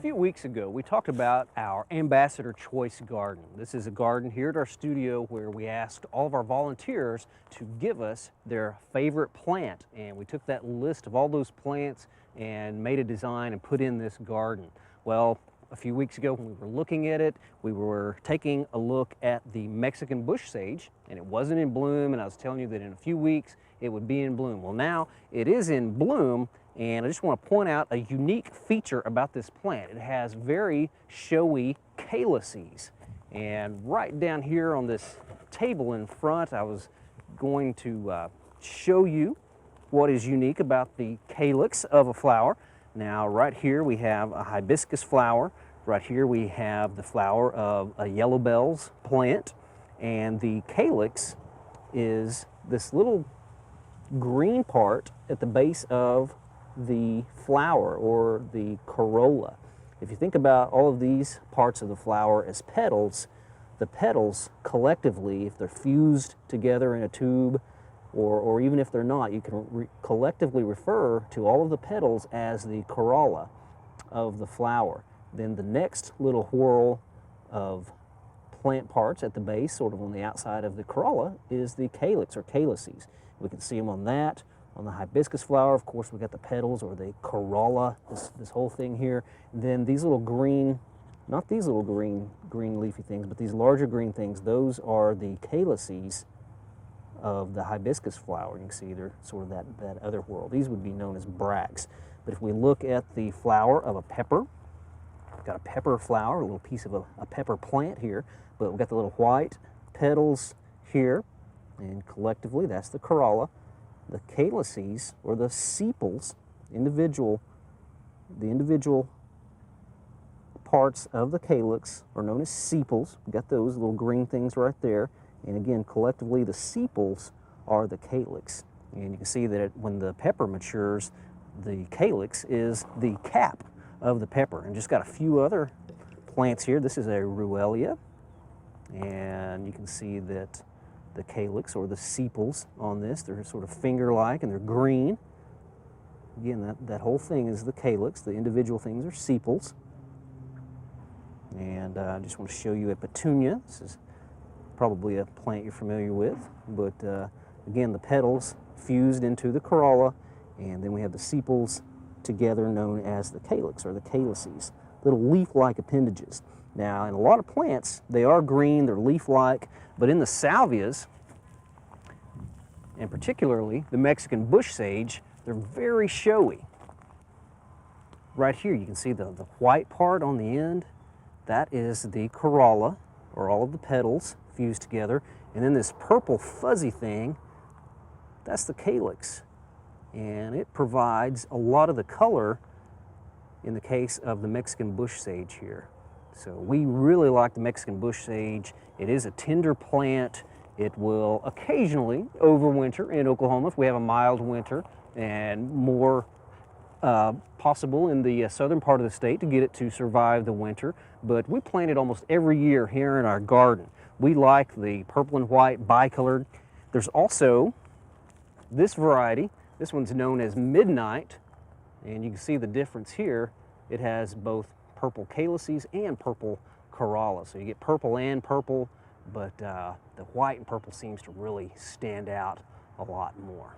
few weeks ago, we talked about our Ambassador Choice Garden. This is a garden here at our studio where we asked all of our volunteers to give us their favorite plant. And we took that list of all those plants and made a design and put in this garden. Well, a few weeks ago when we were looking at it, we were taking a look at the Mexican bush sage, and it wasn't in bloom, and I was telling you that in a few weeks it would be in bloom. Well, now it is in bloom, and I just want to point out a unique feature about this plant. It has very showy calyces, and right down here on this table in front, I was going to show you what is unique about the calyx of a flower. Now, right here we have a hibiscus flower. Right here we have the flower of a yellow bells plant. And the calyx is this little green part at the base of the flower, or the corolla. If you think about all of these parts of the flower as petals, the petals collectively, if they're fused together in a tube, or even if they're not, you can collectively refer to all of the petals as the corolla of the flower. Then the next little whorl of plant parts at the base, sort of on the outside of the corolla, is the calyx or calyces. We can see them on that. On the hibiscus flower, of course, we got the petals or the corolla, this whole thing here. And then these little green, not these little green leafy things, but these larger green things, those are the calyces of the hibiscus flower. You can see they're sort of that other whorl. These would be known as bracts. But if we look at the flower of a pepper, we've got a pepper flower, a little piece of a pepper plant here, but we've got the little white petals here, and collectively that's the corolla. The calyces, or the sepals, the individual parts of the calyx are known as sepals. We've got those little green things right there. And again, collectively, the sepals are the calyx. And you can see that when the pepper matures, the calyx is the cap of the pepper. And just got a few other plants here. This is a ruellia. And you can see that the calyx, or the sepals on this, they're sort of finger-like and they're green. Again, that whole thing is the calyx. The individual things are sepals. And I just want to show you a petunia. This is probably a plant you're familiar with, but again, the petals fused into the corolla, and then we have the sepals together, known as the calyx or the calyces, little leaf-like appendages. Now, in a lot of plants, they are green, they're leaf-like, but in the salvias, and particularly the Mexican bush sage, they're very showy. Right here, you can see the white part on the end. That is the corolla, or all of the petals fused together. And then this purple fuzzy thing, that's the calyx. And it provides a lot of the color in the case of the Mexican bush sage here. So we really like the Mexican bush sage. It is a tender plant. It will occasionally overwinter in Oklahoma if we have a mild winter, and more possible in the southern part of the state to get it to survive the winter. But we plant it almost every year here in our garden. We like the purple and white bicolored. There's also this variety. This one's known as Midnight, and you can see the difference here. It has both purple calyces and purple corolla. So you get purple and purple, but the white and purple seems to really stand out a lot more.